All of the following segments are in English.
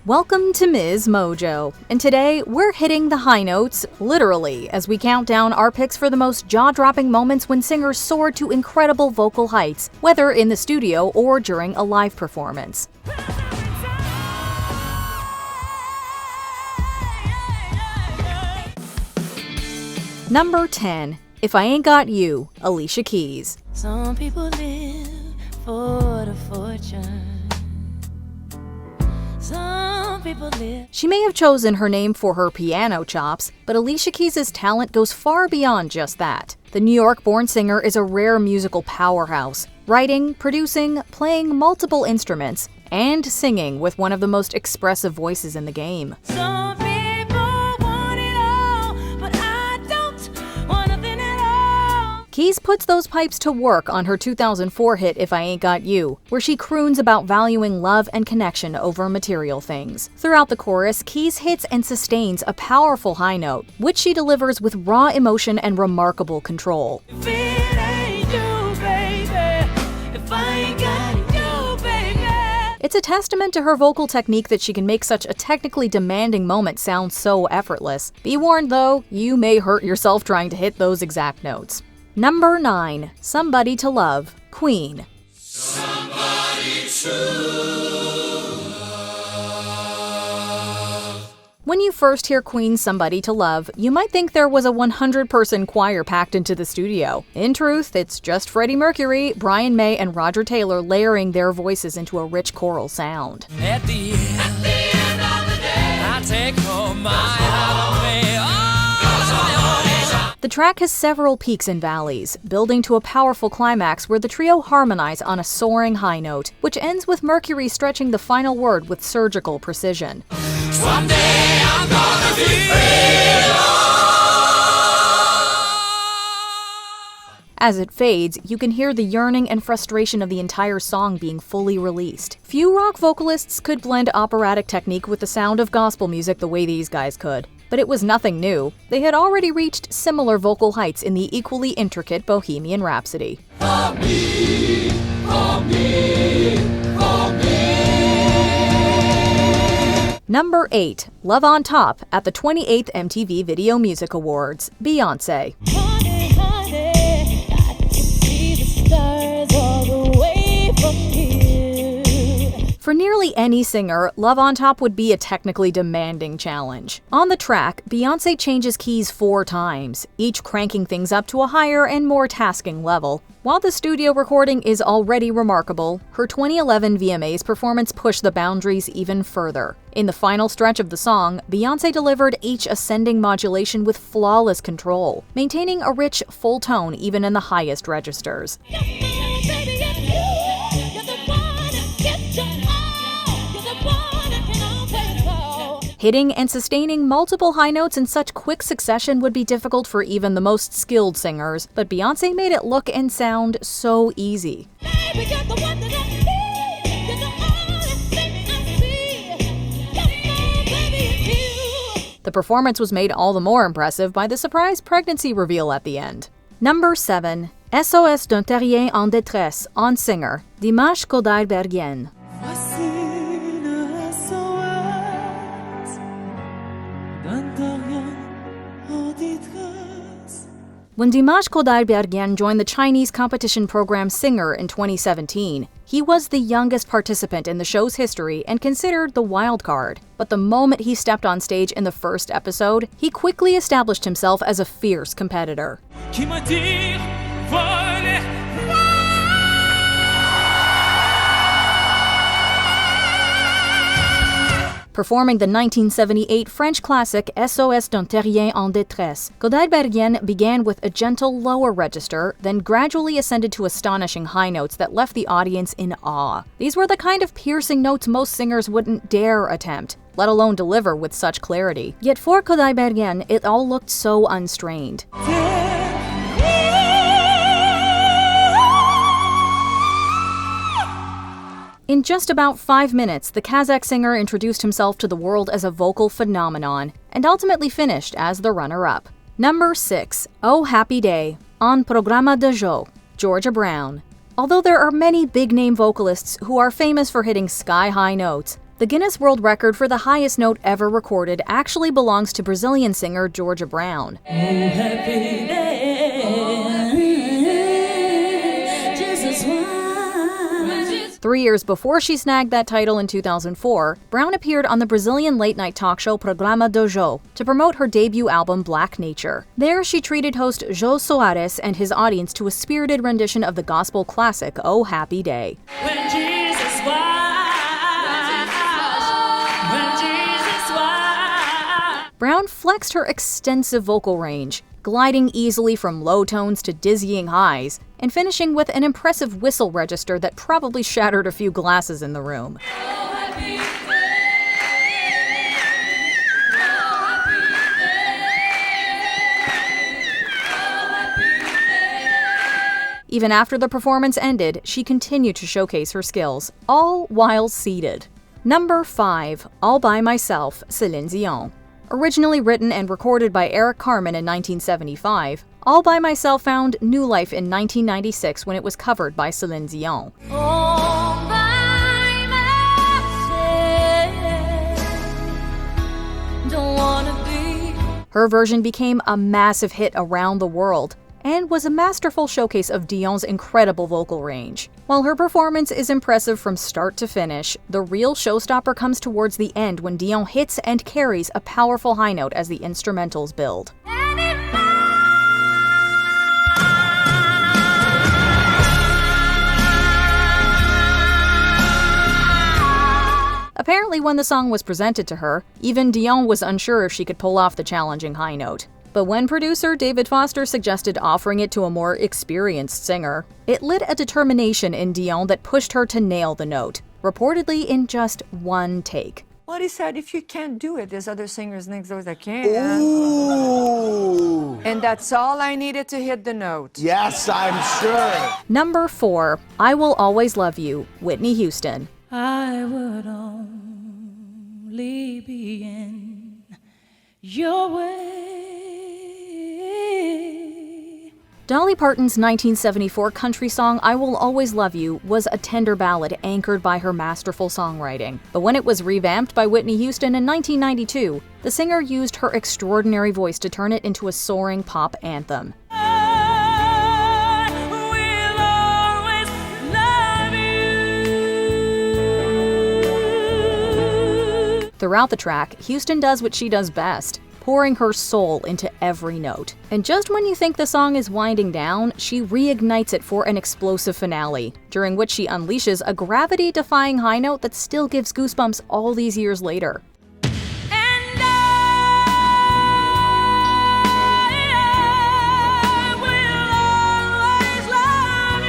Welcome to MsMojo, and today we're hitting the high notes, literally, as we count down our picks for the most jaw-dropping moments when singers soar to incredible vocal heights, whether in the studio or during a live performance. Number 10. If I Ain't Got You, Alicia Keys. Some people live for the fortune. Some people live. She may have chosen her name for her piano chops, but Alicia Keys' talent goes far beyond just that. The New York-born singer is a rare musical powerhouse, writing, producing, playing multiple instruments, and singing with one of the most expressive voices in the game. Some people want it all, but I don't want nothing at all. Keys puts those pipes to work on her 2004 hit If I Ain't Got You, where she croons about valuing love and connection over material things. Throughout the chorus, Keys hits and sustains a powerful high note, which she delivers with raw emotion and remarkable control. If it ain't you, baby, if I ain't got you, baby. It's a testament to her vocal technique that she can make such a technically demanding moment sound so effortless. Be warned though, you may hurt yourself trying to hit those exact notes. Number 9. Somebody to Love, Queen. Somebody to love. When you first hear Queen's Somebody to Love, you might think there was a 100-person choir packed into the studio. In truth, it's just Freddie Mercury, Brian May, and Roger Taylor layering their voices into a rich choral sound. At the end of the day, I take home my heart away. The track has several peaks and valleys, building to a powerful climax where the trio harmonize on a soaring high note, which ends with Mercury stretching the final word with surgical precision. Someday I'm gonna be free. As it fades, you can hear the yearning and frustration of the entire song being fully released. Few rock vocalists could blend operatic technique with the sound of gospel music the way these guys could. But it was nothing new. They had already reached similar vocal heights in the equally intricate Bohemian Rhapsody. For me, for me, for me. Number 8. Love on Top at the 28th MTV Video Music Awards, Beyoncé. Honey, honey, I can see the stars all the way from here. For nearly any singer, Love on Top would be a technically demanding challenge. On the track, Beyoncé changes keys 4 times, each cranking things up to a higher and more tasking level. While the studio recording is already remarkable, her 2011 VMAs performance pushed the boundaries even further. In the final stretch of the song, Beyoncé delivered each ascending modulation with flawless control, maintaining a rich, full tone even in the highest registers. Hitting and sustaining multiple high notes in such quick succession would be difficult for even the most skilled singers, but Beyoncé made it look and sound so easy. The performance was made all the more impressive by the surprise pregnancy reveal at the end. Number 7. SOS Dier en détresse on singer, Dimanche Bergien. When Dimanche Bergien joined the Chinese competition program Singer in 2017, he was the youngest participant in the show's history and considered the wild card. But the moment he stepped on stage in the first episode, he quickly established himself as a fierce competitor. Performing the 1978 French classic SOS Dier en détresse, Bergien began with a gentle lower register, then gradually ascended to astonishing high notes that left the audience in awe. These were the kind of piercing notes most singers wouldn't dare attempt, let alone deliver with such clarity. Yet for Bergien, it all looked so unstrained. In just about 5 minutes, the Kazakh singer introduced himself to the world as a vocal phenomenon, and ultimately finished as the runner-up. Number 6. Oh Happy Day, on Programa de Joe, Georgia Brown. Although there are many big-name vocalists who are famous for hitting sky-high notes, The Guinness World Record for the highest note ever recorded actually belongs to Brazilian singer Georgia Brown. 3 years before she snagged that title in 2004, Brown appeared on the Brazilian late-night talk show Programa do Jô to promote her debut album Black Nature. There, she treated host Jô Soares and his audience to a spirited rendition of the gospel classic Oh Happy Day. When Jesus was. Brown flexed her extensive vocal range, gliding easily from low tones to dizzying highs, and finishing with an impressive whistle register that probably shattered a few glasses in the room. Even after the performance ended, she continued to showcase her skills, all while seated. Number 5, All By Myself, Céline Dion. Originally written and recorded by Eric Carmen in 1975, All By Myself found new life in 1996 when it was covered by Céline Dion. All by myself, don't wanna be. Her version became a massive hit around the world and was a masterful showcase of Dion's incredible vocal range. While her performance is impressive from start to finish, the real showstopper comes towards the end when Dion hits and carries a powerful high note as the instrumentals build. Apparently, when the song was presented to her, even Dion was unsure if she could pull off the challenging high note. But when producer David Foster suggested offering it to a more experienced singer, it lit a determination in Dion that pushed her to nail the note, reportedly in just one take. Well, he said, if you can't do it, there's other singers next door that can. Ooh. And that's all I needed to hit the note. Yes, I'm sure. Number 4, I Will Always Love You, Whitney Houston. I would only be in your way. Dolly Parton's 1974 country song I Will Always Love You was a tender ballad anchored by her masterful songwriting. But when it was revamped by Whitney Houston in 1992, the singer used her extraordinary voice to turn it into a soaring pop anthem. I will always love you. Throughout the track, Houston does what she does best, pouring her soul into every note. And just when you think the song is winding down, she reignites it for an explosive finale, during which she unleashes a gravity-defying high note that still gives goosebumps all these years later. And I will always love you.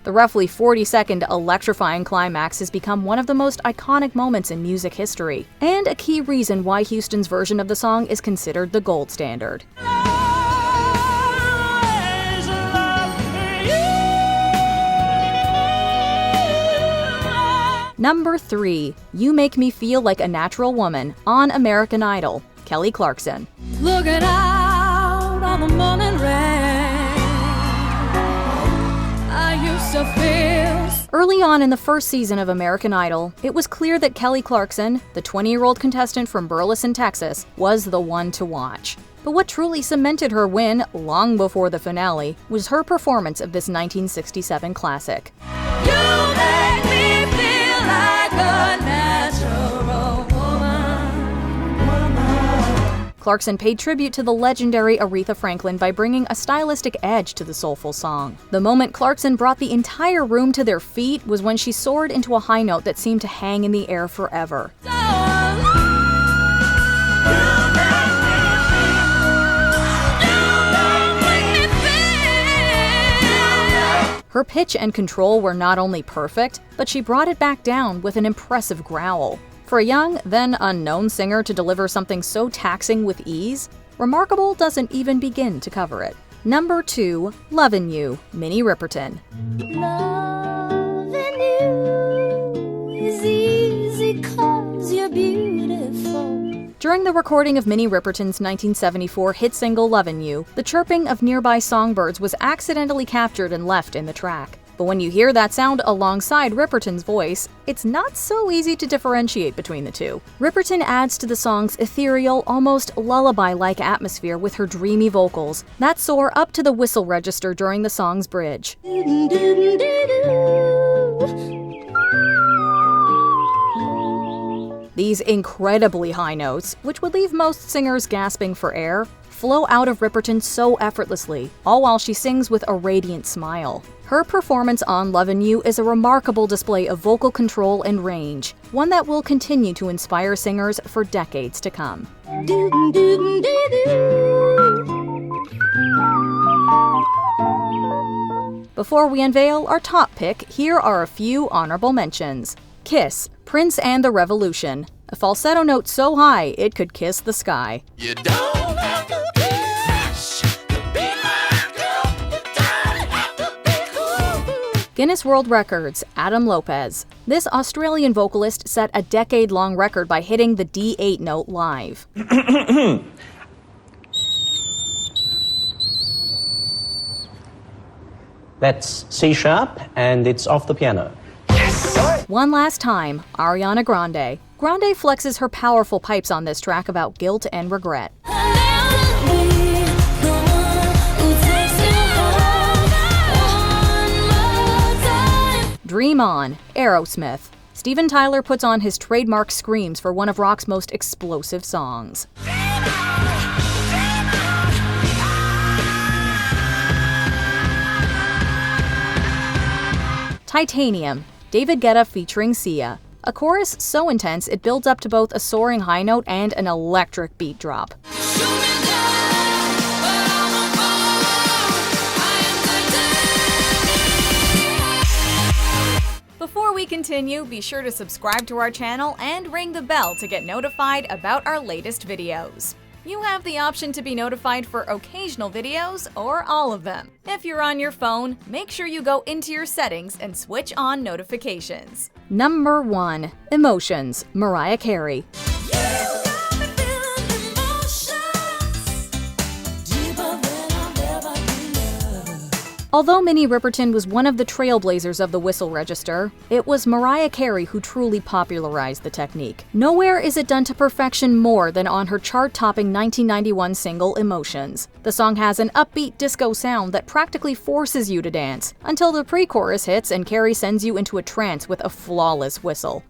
The roughly 40-second electrifying climax has become one of the most iconic moments in music history, and a key reason why Houston's version of the song is considered the gold standard. Always love you. Number 3, You Make Me Feel Like a Natural Woman, on American Idol, Kelly Clarkson. Looking out on the morning rain, I used to feel. Early on in the first season of American Idol, it was clear that Kelly Clarkson, the 20-year-old contestant from Burleson, Texas, was the one to watch. But what truly cemented her win, long before the finale, was her performance of this 1967 classic. You make me feel like a natural woman. Clarkson paid tribute to the legendary Aretha Franklin by bringing a stylistic edge to the soulful song. The moment Clarkson brought the entire room to their feet was when she soared into a high note that seemed to hang in the air forever. So alive. You make me feel. Her pitch and control were not only perfect, but she brought it back down with an impressive growl. For a young, then unknown singer to deliver something so taxing with ease, remarkable doesn't even begin to cover it. Number 2, Lovin' You, Minnie Riperton. Loving you is easy 'cause you're beautiful. During the recording of Minnie Riperton's 1974 hit single Lovin' You, the chirping of nearby songbirds was accidentally captured and left in the track. But when you hear that sound alongside Ripperton's voice, it's not so easy to differentiate between the two. Ripperton adds to the song's ethereal, almost lullaby-like atmosphere with her dreamy vocals that soar up to the whistle register during the song's bridge. These incredibly high notes, which would leave most singers gasping for air, flow out of Ripperton so effortlessly, all while she sings with a radiant smile. Her performance on Lovin' You is a remarkable display of vocal control and range, one that will continue to inspire singers for decades to come. Before we unveil our top pick, here are a few honorable mentions. Kiss, Prince and the Revolution. A falsetto note so high it could kiss the sky. You don't have to be rich to be my girl. You don't have to be cool. Guinness World Records, Adam Lopez. This Australian vocalist set a decade-long record by hitting the D8 note live. That's C sharp, and it's off the piano. One last time, Ariana Grande. Grande flexes her powerful pipes on this track about guilt and regret. Dream On, Aerosmith. Steven Tyler puts on his trademark screams for one of rock's most explosive songs. Titanium, David Guetta featuring Sia. A chorus so intense it builds up to both a soaring high note and an electric beat drop. Before we continue, be sure to subscribe to our channel and ring the bell to get notified about our latest videos. You have the option to be notified for occasional videos or all of them. If you're on your phone, make sure you go into your settings and switch on notifications. Number 1. Emotions, Mariah Carey. Although Minnie Riperton was one of the trailblazers of the whistle register, it was Mariah Carey who truly popularized the technique. Nowhere is it done to perfection more than on her chart-topping 1991 single Emotions. The song has an upbeat disco sound that practically forces you to dance, until the pre-chorus hits and Carey sends you into a trance with a flawless whistle.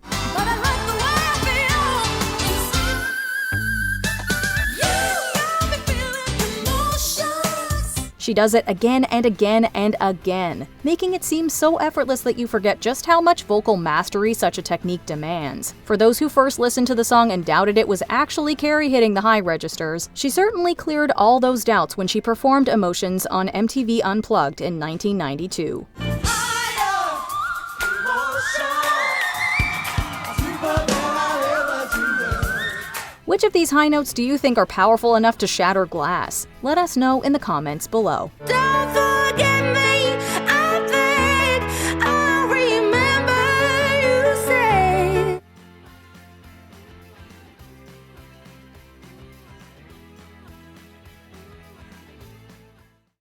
She does it again and again and again, making it seem so effortless that you forget just how much vocal mastery such a technique demands. For those who first listened to the song and doubted it was actually Carey hitting the high registers, she certainly cleared all those doubts when she performed Emotions on MTV Unplugged in 1992. Which of these high notes do you think are powerful enough to shatter glass? Let us know in the comments below.